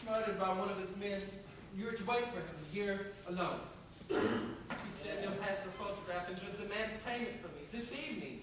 murdered by one of his men. You were to wait for him here alone. He says he'll pass a photograph and demand payment from me this evening.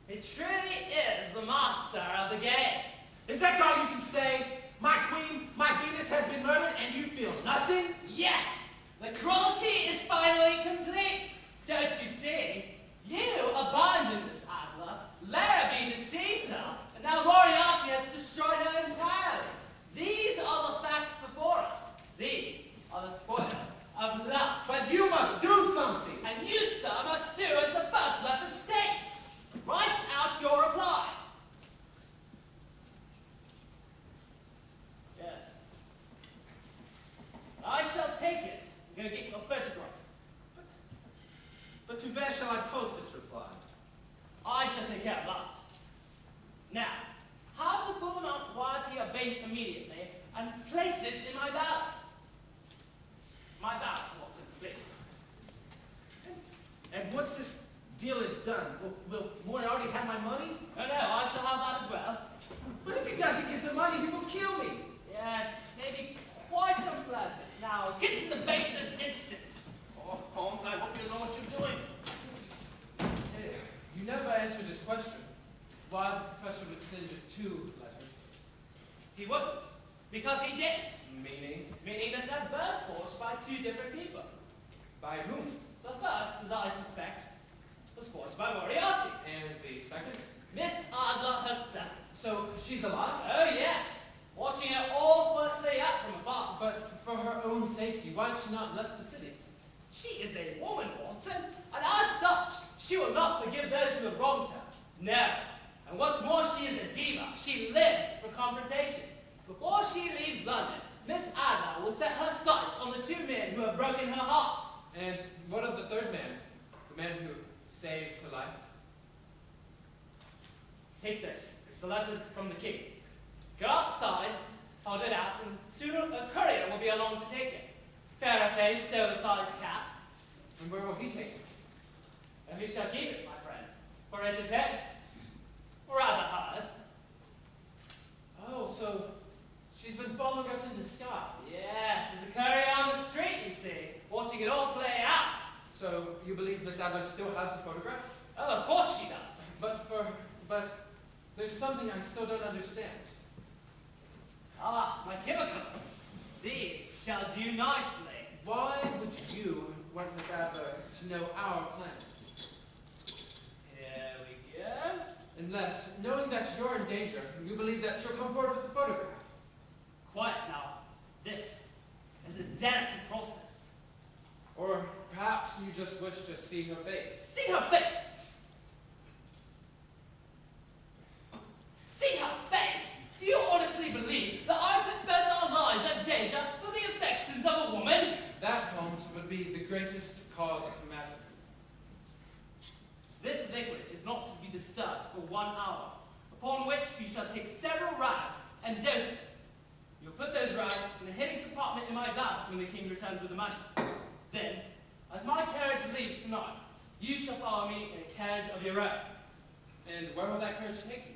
He truly is the master of the game. Is that all you can say? My queen, my Venus has been murdered and you feel nothing? Yes, the cruelty is finally complete. Don't you see? You abandoned Miss Adler, Larrabee deceived her, and now Moriarty has destroyed her entirely. These are the facts before us. These are the spoils of love. But you must do something. And you, sir, must do as the first left the States. Write out your reply. Yes. I shall take it and go get your photograph. But to where shall I post this reply? I shall take care of that. Now, have the full amount of royalty obtained immediately and place it in my ballast. My ballast, Watson, please. And once this deal is done, will Moriarty have my money? No, I shall have that as well. But if he doesn't get some money, he will kill me. Yes, maybe quite unpleasant. Now, get to the bait this instant. Oh, Holmes, I hope you know what you're doing. You never answered his question. Why the professor would send you 2 letters? He wouldn't, because he didn't. Meaning? Meaning that they're both forged by 2 different people. By whom? The first, as I suspect, was forged by Moriarty. And the second? Miss Adler herself. So she's alive? Oh, yes. Watching it all play out from afar. But for her own safety, why has she not left the city? She is a woman, Watson, and as such, she will not forgive those who have wronged her. No. And what's more, she is a diva. She lives for confrontation. Before she leaves London, Miss Adler will set her sights on the 2 men who have broken her heart. And what of the third man? The man who saved her life? Take this. It's the letters from the king. Go outside, hold it out, and soon a courier will be along to take it. Fair-faced, oversized cap. And where will he take it? And he shall keep it, my friend, for it is his. Rather hers. Oh, so she's been following us in disguise. Yes, there's a courier on the street, you see, watching it all play out. So you believe Miss Adler still has the photograph? Oh, of course she does. But there's something I still don't understand. Ah, my chemicals. These shall do nicely. Why would you want Miss Adler to know our plans? Here we go. Unless, knowing that you're in danger, you believe that she'll come forward with the photograph. Quiet now. This is a delicate process. Or perhaps you just wish to see her face. See her face! See her face! Do you honestly believe that I put both our lives at danger for the affections of a woman? That, Holmes, would be the greatest cause imaginable. This liquid is not to be disturbed for 1 hour, upon which you shall take several rags and dose it. You'll put those rags in a hidden compartment in my ballast when the king returns with the money. Then, as my carriage leaves tonight, you shall follow me in a carriage of your own. And where will that carriage take you?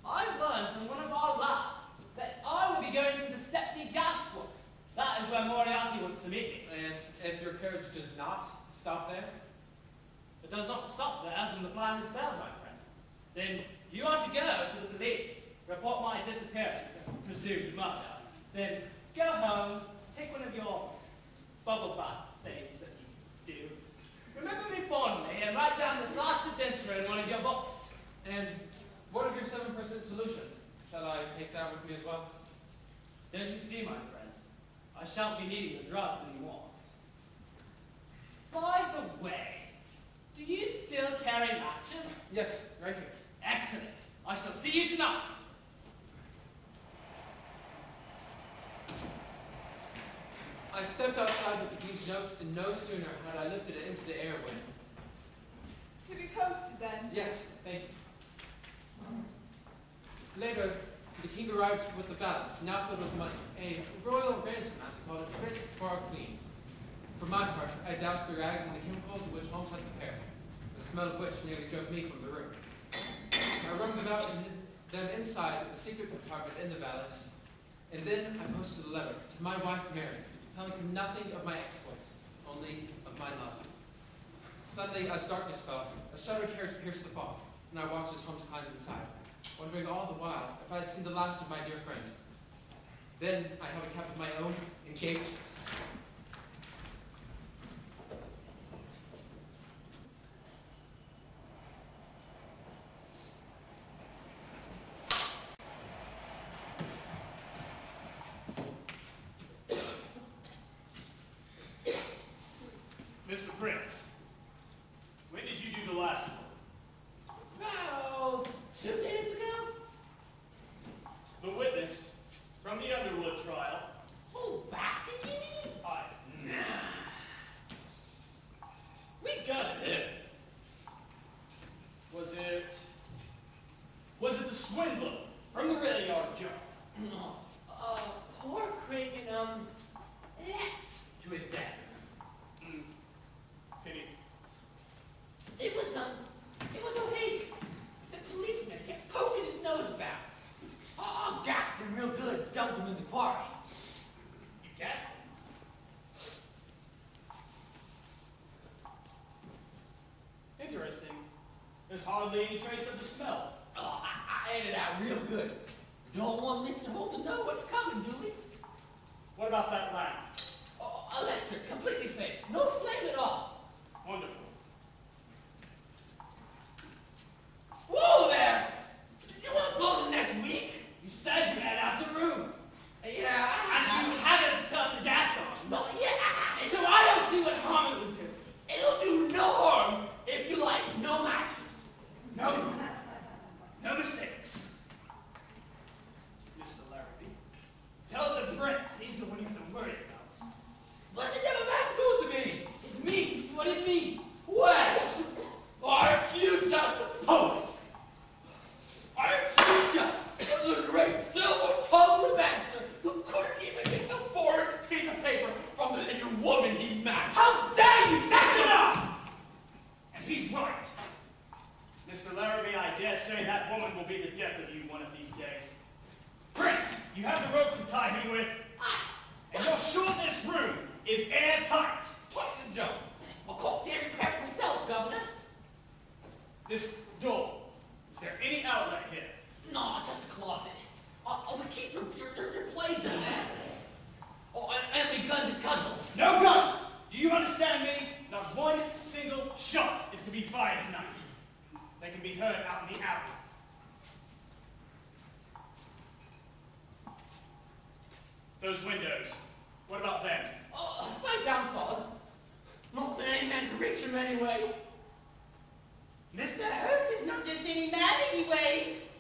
I've learned from one of our lads that I will be going to the Stepney Gas Works. That is where Moriarty wants to meet me. And if your carriage does not stop there? It does not stop there, then the plan has failed, my friend. Then you are to go to the police, report my disappearance and presumed murder. Then go home, take one of your bubble bath things that you do. Remember me fondly and write down this last adventure in one of your books. And what of your 7% solution? Shall I take that with me as well? Don't you see, my friend, I shan't be needing the drugs anymore. By the way, do you still carry matches? Yes, right here. Excellent. I shall see you tonight. I stepped outside with the king's note, and no sooner had I lifted it into the air when... To be posted, then? Yes, thank you. Later, the king arrived with the balance, now filled with money. A royal ransom, as he called it, ransom for our queen. For my part, I doused the rags in the chemicals which Holmes had prepared, the smell of which nearly drove me from the room. I wrung them out and hid them inside the secret compartment in the ballast, And then I posted a letter to my wife Mary, telling her nothing of my exploits, only of my love. Suddenly, as darkness fell, a shutter carriage pierced the fog, and I watched as Holmes climbed inside, wondering all the while if I had seen the last of my dear friend. Then I held a cap of my own and gave chase. Mr. Prince, when did you do the last one? About 2 days ago? The witness from the Underwood trial. Oh, Bassett, you mean? Aye. We got it. Was it the swindler from the rail yard job? No. Poor Craig and, left to his death. Pity. It was okay. The policeman kept poking his nose about. Oh, gassed him real good, dumped him in the quarry. You gassed him. Interesting. There's hardly any trace of the smell. Oh, I ate it out real good. Don't want Mr. Holt to know what's coming, do we? What about that lamp? Oh, electric, completely safe. No flame at all. Wonderful. Whoa there! Did you want to go the next week? You said you had out the room. Yeah, And you haven't turned the gas on. No, yeah. So I don't see what harm it would do. It'll do no harm if you like no matches. No mistakes. Mr. Larrabee. Tell the prince he's the one you have to worry about. What the devil that do to me? It's me. What it mean? What? Aren't you just a poet? Aren't you just the great silver-tongued romancer who couldn't even get a foreign piece of paper from the little woman he married? How dare you! That's enough! And he's right. Mr. Larrabee, I dare say that woman will be the death of you one of these days. Prince, you have the rope to tie me with, and you're sure this room is airtight. Poison Joe. I'll call Terry Craft myself, Governor. This door, is there any outlet here? No, just a closet. We keep your blades in there. Oh, and the guns and cudgels. No guns! Do you understand me? Not one single shot is to be fired tonight. They can be heard out in the alley. Those windows, what about them? Oh, it's my downfall. Not that any man can reach him anyways. Mr. Holmes is not just any man anyways.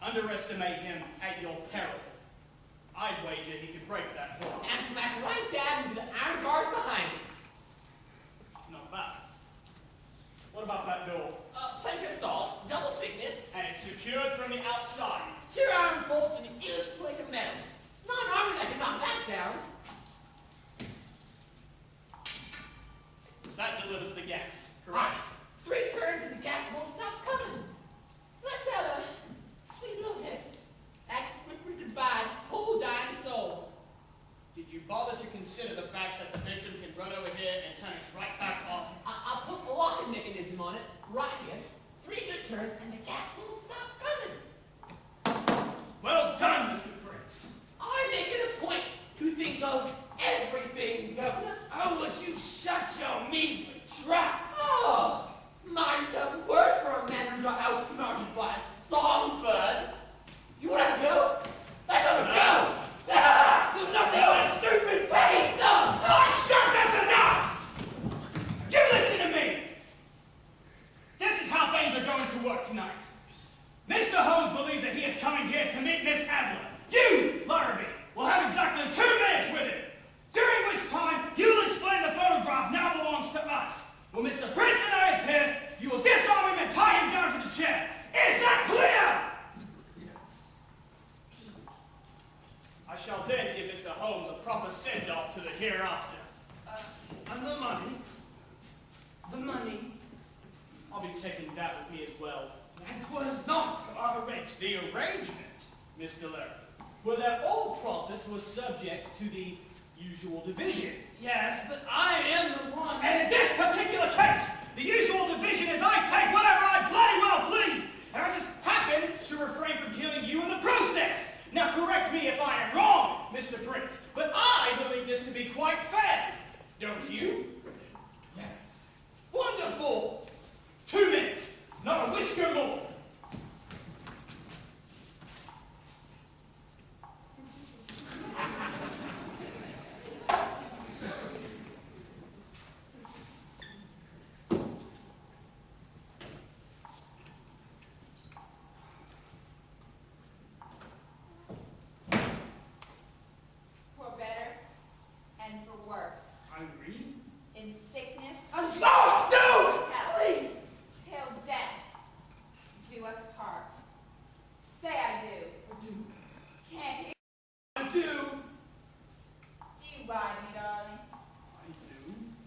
Underestimate him at your peril. I'd wager he could break that door. And smack right down into the iron bars behind him. Not bad. What about that door? Plank installed, double thickness, And it's secured from the outside. 2 iron bolts and a huge plank of metal. Not an army that can knock that down. That delivers the gas, correct? 3 turns and the gas won't stop coming. Let's have a sweet little hiss. That's whispered goodbye, whole dying soul. Did you bother to consider the fact that the victim can run over here and turn it right back off? I'll put a locking mechanism on it, right here. 3 good turns and the gas won't stop coming. Well done, Mr. Prince. I make it a point to think of everything, Governor. Oh, would you shut your measly trap? Oh, mighty tough word for a man who got outsmarted by a songbird. You want to go? Let's go! There's nothing but a stupid pain! No! Oh, sir, that's enough! You listen to me! This is how things are going to work tonight. Mr. Holmes believes that he is coming here to meet Miss Adler. You, Larrabee, will have exactly 2 minutes with him, during which time you will explain the photograph now belongs to us. When Mr. Prince and I appear, you will disarm him and tie him down to the chair. Is that clear? Yes. I shall then give Mr. Holmes a proper send-off to the hereafter. And the money? The money? I'll be taking that with me as well. That was not our arrangement. The arrangement, Mr. Larrabee, were that all profits were subject to the usual division. Yes, but I am the one. And in this particular case, the usual division is I take whatever I bloody well please, and I just happen to refrain from killing you in the process. Now correct me if I am wrong, Mr. Prince, but I believe this to be quite fair. Don't you? Yes. Wonderful! 2 minutes, not a whisker more. For better and for worse. Irene? In sickness, No! No! health, Please! till death do us part. Say I do. I do. Can't hear. I do. Do you lie to me, darling? I do.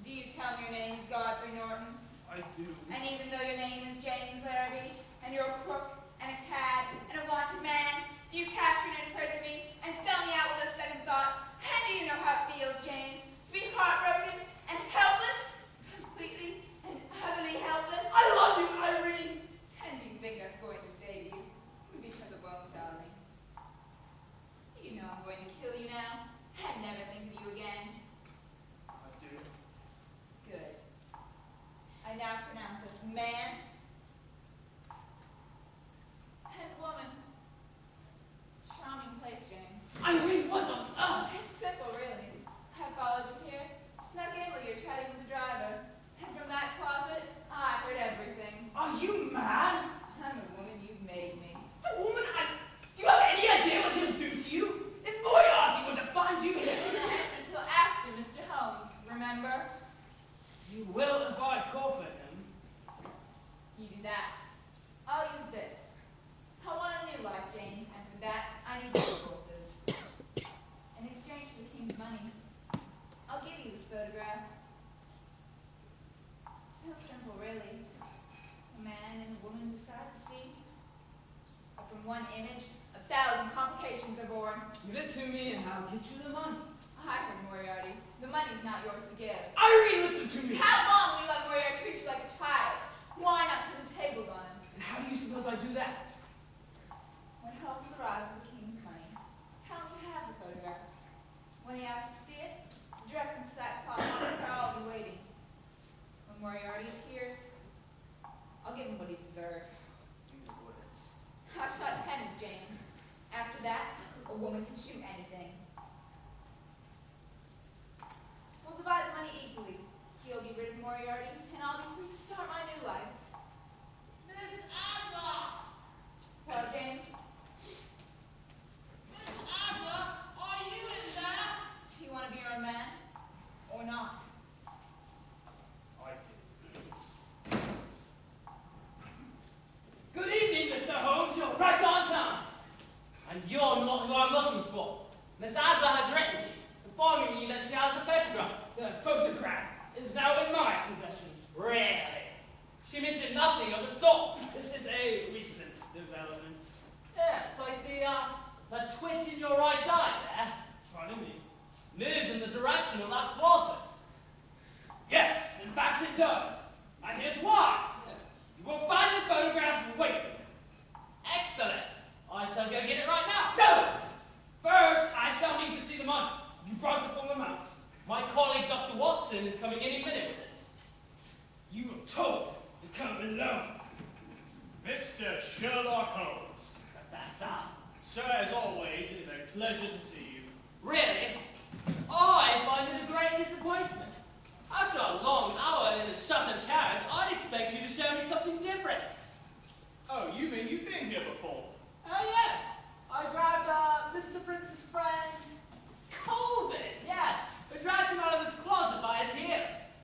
Do you tell me your name is Godfrey Norton? I do. And even though your name is James Larrabee, and you're a crook, and a cad, and a wanted man, do you capture and imprison me, and sell me out with a second thought? And do you know how it feels, James, to be heartbroken and helpless? Completely and utterly helpless? I love you, Irene. And do you think that's going to save you? Because it won't, darling. Do you know I'm going to kill you now, and never think of you again? I do. Good. I now pronounce us man and woman. Charming place, James. Irene, what on earth? It's simple, really. I followed you here, snuck in while you were chatting with the driver, and from that closet, I heard everything. Are you mad? I'm the woman you've made me. The woman do you have any idea what he'll do to you? If Moriarty were to find you here. Until after Mr. Holmes, remember? You will if I call for him. You do that. I'll use this. I want a new life, James, and for that, I need resources. In exchange for the king's money, I'll give you this photograph. So simple, really. A man and a woman beside the sea. But from one image, 1,000 complications are born. Give it to me and I'll get you the money. I heard Moriarty. The money's not yours to give. Irene, listen to me. How long will you let Moriarty treat you like a child? Why not turn the tables on him? And how do you suppose I do that? When Holmes arrives with the king's money, tell him you have the photograph. When he asks to see it, direct him to that closet where I'll be waiting. When Moriarty appears, I'll give him what he deserves. You wouldn't. I've shot tenants, James. After that, a woman can shoot anything. We'll divide the money equally. He'll be rid of Moriarty, and I'll be free to start my new life. Mrs. Adler! Well, James? Mrs. Adler, are you in there? Do you want to be your own man? Or not? I do. Good evening, Mr. Holmes. You're right on time. And you're not who I'm looking for. Miss Adler has written me, informing me that she has the photograph. The photograph is now in my possession. Really? She mentioned nothing of the sort. This is a recent development. Yes, like the twitch in your right eye there. Pardon me. Moves in the direction of that closet. Yes, in fact it does. And here's why. You will find the photograph and wait for it. Excellent. I shall go get it right now. No! First, I shall need to see the money. You brought the full amount. My colleague, Dr. Watson, is coming any minute with it. You were told to come alone. Mr. Sherlock Holmes. Professor. Sir, as always, it is a pleasure to see you. Really?